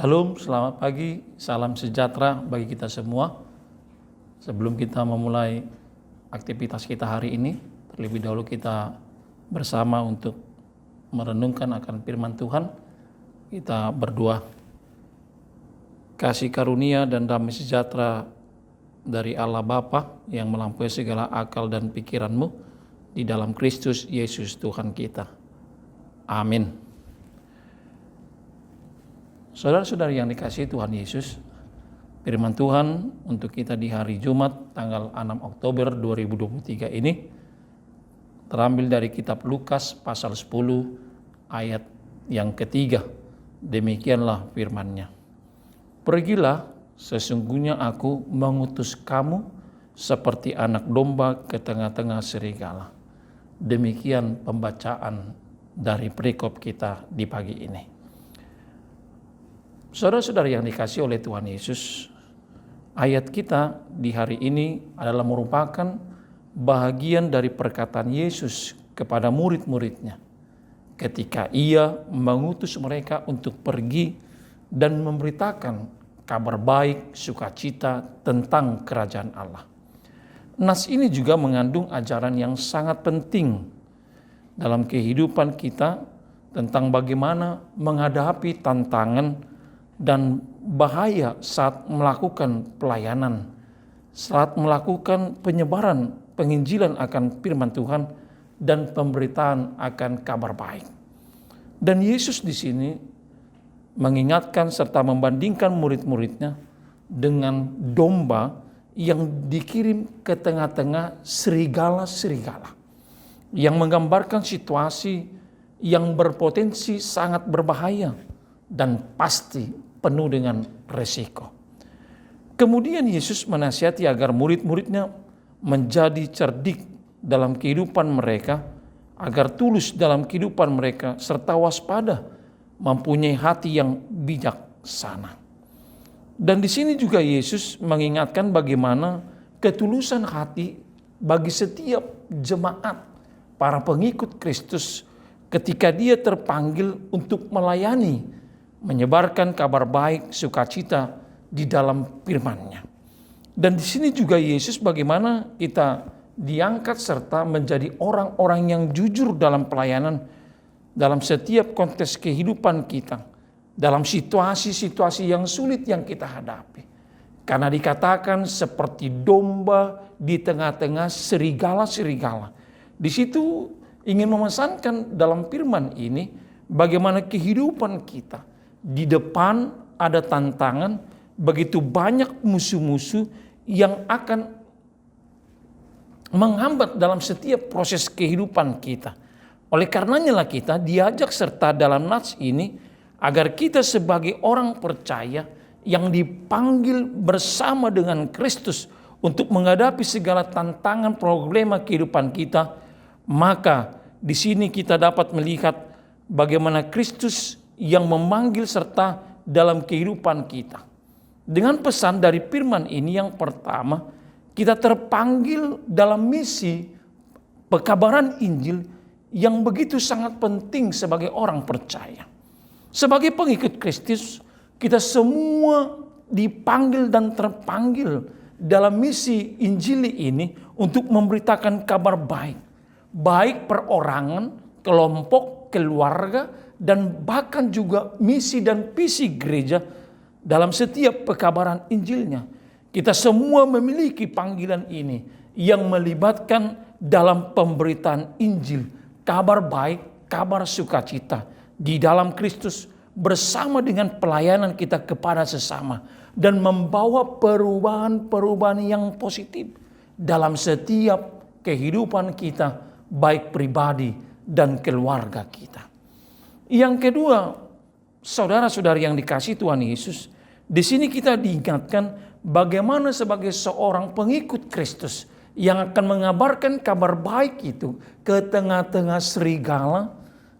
Shalom, selamat pagi, salam sejahtera bagi kita semua. Sebelum kita memulai aktivitas kita hari ini, terlebih dahulu kita bersama untuk merenungkan akan firman Tuhan. Kita berdoa. Kasih karunia dan damai sejahtera dari Allah Bapa yang melampaui segala akal dan pikiranmu di dalam Kristus Yesus Tuhan kita. Amin. Saudara-saudari yang dikasihi Tuhan Yesus, firman Tuhan untuk kita di hari Jumat tanggal 6 Oktober 2023 ini terambil dari kitab Lukas pasal 10 ayat yang ketiga. Demikianlah firman-Nya. Pergilah, sesungguhnya aku mengutus kamu seperti anak domba ke tengah-tengah serigala. Demikian pembacaan dari perikop kita di pagi ini. Saudara-saudara yang dikasihi oleh Tuhan Yesus, ayat kita di hari ini adalah merupakan bahagian dari perkataan Yesus kepada murid-muridnya ketika ia mengutus mereka untuk pergi dan memberitakan kabar baik, sukacita tentang kerajaan Allah. Nas ini juga mengandung ajaran yang sangat penting dalam kehidupan kita tentang bagaimana menghadapi tantangan dan bahaya saat melakukan pelayanan, saat melakukan penyebaran penginjilan akan firman Tuhan dan pemberitaan akan kabar baik. Dan Yesus di sini mengingatkan serta membandingkan murid-muridnya dengan domba yang dikirim ke tengah-tengah serigala-serigala, yang menggambarkan situasi yang berpotensi sangat berbahaya dan pasti penuh dengan resiko. Kemudian Yesus menasihati agar murid-muridnya menjadi cerdik dalam kehidupan mereka, agar tulus dalam kehidupan mereka, serta waspada, mempunyai hati yang bijaksana. Dan di sini juga Yesus mengingatkan bagaimana ketulusan hati bagi setiap jemaat, para pengikut Kristus, ketika dia terpanggil untuk melayani, menyebarkan kabar baik, sukacita di dalam firman-Nya. Dan di sini juga Yesus bagaimana kita diangkat serta menjadi orang-orang yang jujur dalam pelayanan dalam setiap konteks kehidupan kita, dalam situasi-situasi yang sulit yang kita hadapi. Karena dikatakan seperti domba di tengah-tengah serigala-serigala. Di situ ingin memesankan dalam firman ini bagaimana kehidupan kita. Di depan ada tantangan, begitu banyak musuh-musuh yang akan menghambat dalam setiap proses kehidupan kita. Oleh karenanya lah kita diajak serta dalam nats ini agar kita sebagai orang percaya yang dipanggil bersama dengan Kristus untuk menghadapi segala tantangan problema kehidupan kita, maka di sini kita dapat melihat bagaimana Kristus yang memanggil serta dalam kehidupan kita. Dengan pesan dari firman ini yang pertama, kita terpanggil dalam misi pekabaran Injil yang begitu sangat penting sebagai orang percaya. Sebagai pengikut Kristus, kita semua dipanggil dan terpanggil dalam misi Injili ini untuk memberitakan kabar baik. Baik perorangan, kelompok, keluarga, dan bahkan juga misi dan visi gereja dalam setiap pekabaran Injilnya. Kita semua memiliki panggilan ini yang melibatkan dalam pemberitaan Injil, kabar baik, kabar sukacita di dalam Kristus bersama dengan pelayanan kita kepada sesama dan membawa perubahan-perubahan yang positif dalam setiap kehidupan kita, baik pribadi dan keluarga kita. Yang kedua, saudara-saudari yang dikasihi Tuhan Yesus, di sini kita diingatkan bagaimana sebagai seorang pengikut Kristus yang akan mengabarkan kabar baik itu ke tengah-tengah serigala.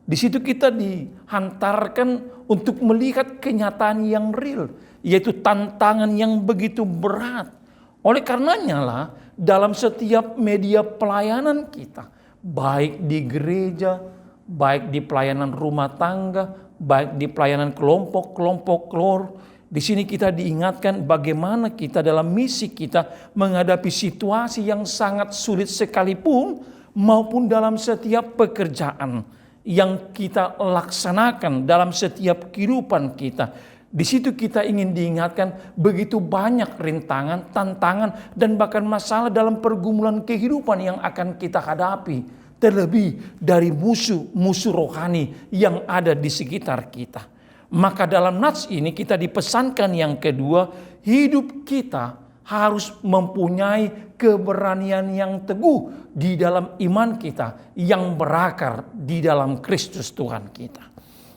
Di situ kita dihantarkan untuk melihat kenyataan yang real, yaitu tantangan yang begitu berat. Oleh karenanya lah, dalam setiap media pelayanan kita, baik di gereja baik di pelayanan rumah tangga, baik di pelayanan kelompok-kelompok lor. Di sini kita diingatkan bagaimana kita dalam misi kita menghadapi situasi yang sangat sulit sekalipun, maupun dalam setiap pekerjaan yang kita laksanakan dalam setiap kehidupan kita. Di situ kita ingin diingatkan begitu banyak rintangan, tantangan, dan bahkan masalah dalam pergumulan kehidupan yang akan kita hadapi. Terlebih dari musuh rohani yang ada di sekitar kita. Maka dalam nats ini kita dipesankan yang kedua, hidup kita harus mempunyai keberanian yang teguh di dalam iman kita yang berakar di dalam Kristus Tuhan kita.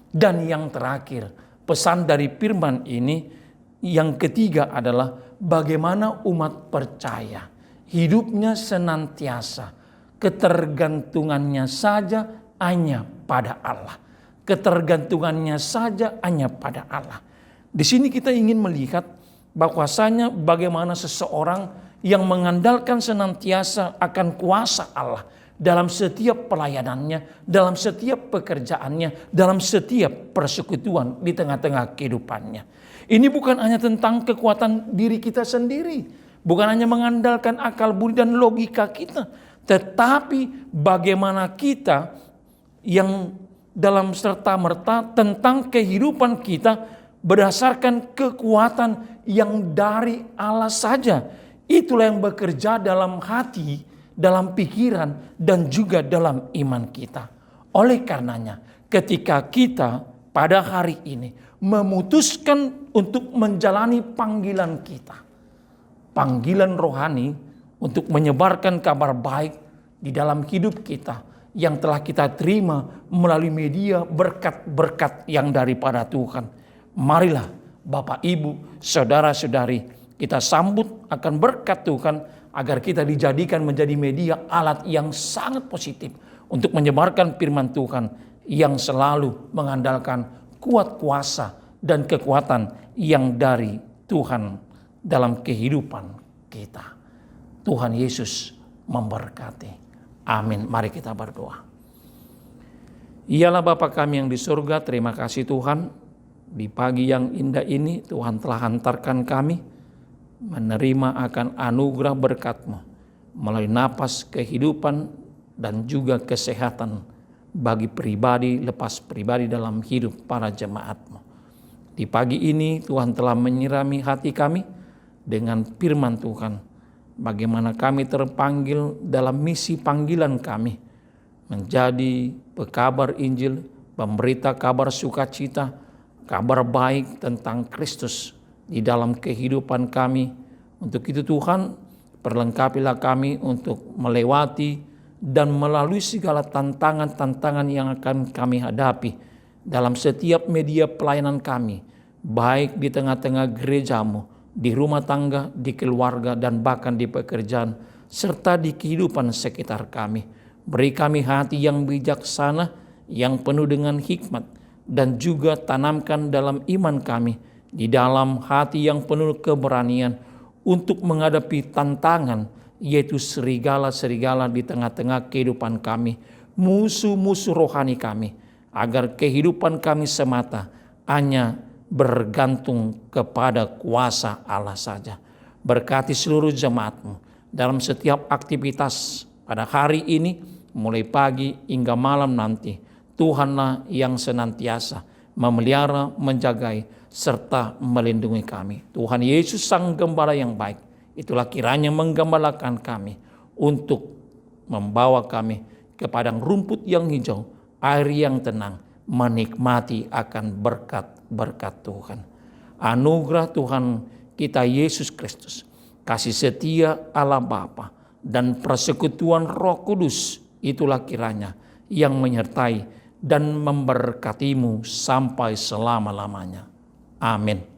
Dan yang terakhir, pesan dari firman ini yang ketiga adalah bagaimana umat percaya hidupnya senantiasa ketergantungannya saja hanya pada Allah. Ketergantungannya saja hanya pada Allah. Di sini kita ingin melihat bahwasanya bagaimana seseorang yang mengandalkan senantiasa akan kuasa Allah dalam setiap pelayanannya, dalam setiap pekerjaannya, dalam setiap persekutuan di tengah-tengah kehidupannya. Ini bukan hanya tentang kekuatan diri kita sendiri, bukan hanya mengandalkan akal budi dan logika kita, tetapi bagaimana kita yang dalam serta-merta tentang kehidupan kita berdasarkan kekuatan yang dari Allah saja. Itulah yang bekerja dalam hati, dalam pikiran, dan juga dalam iman kita. Oleh karenanya, ketika kita pada hari ini memutuskan untuk menjalani panggilan kita, panggilan rohani untuk menyebarkan kabar baik di dalam hidup kita, yang telah kita terima melalui media berkat-berkat yang daripada Tuhan. Marilah Bapak, Ibu, Saudara-saudari, kita sambut akan berkat Tuhan agar kita dijadikan menjadi media alat yang sangat positif untuk menyebarkan firman Tuhan yang selalu mengandalkan kuat kuasa dan kekuatan yang dari Tuhan dalam kehidupan kita. Tuhan Yesus memberkati. Amin. Mari kita berdoa. Ialah Bapa kami yang di surga, terima kasih Tuhan. Di pagi yang indah ini Tuhan telah hantarkan kami menerima akan anugerah berkat-Mu melalui napas kehidupan dan juga kesehatan bagi pribadi lepas pribadi dalam hidup para jemaat-Mu. Di pagi ini Tuhan telah menyirami hati kami dengan firman Tuhan. Bagaimana kami terpanggil dalam misi panggilan kami menjadi pekabar Injil, pemberita kabar sukacita, kabar baik tentang Kristus di dalam kehidupan kami. Untuk itu Tuhan, perlengkapilah kami untuk melewati dan melalui segala tantangan-tantangan yang akan kami hadapi dalam setiap media pelayanan kami, baik di tengah-tengah gereja-Mu, di rumah tangga, di keluarga, dan bahkan di pekerjaan, serta di kehidupan sekitar kami. Beri kami hati yang bijaksana, yang penuh dengan hikmat, dan juga tanamkan dalam iman kami, di dalam hati yang penuh keberanian, untuk menghadapi tantangan, yaitu serigala-serigala di tengah-tengah kehidupan kami, musuh-musuh rohani kami, agar kehidupan kami semata hanya bergantung kepada kuasa Allah saja. Berkati seluruh jemaat-Mu dalam setiap aktivitas pada hari ini, mulai pagi hingga malam nanti. Tuhanlah yang senantiasa memelihara, menjagai, serta melindungi kami. Tuhan Yesus Sang Gembala yang baik, itulah kiranya menggembalakan kami untuk membawa kami ke padang rumput yang hijau, air yang tenang, menikmati akan berkat-berkat Tuhan. Anugerah Tuhan kita Yesus Kristus, kasih setia Allah Bapa, dan persekutuan Roh Kudus, itulah kiranya yang menyertai dan memberkatimu sampai selama-lamanya. Amin.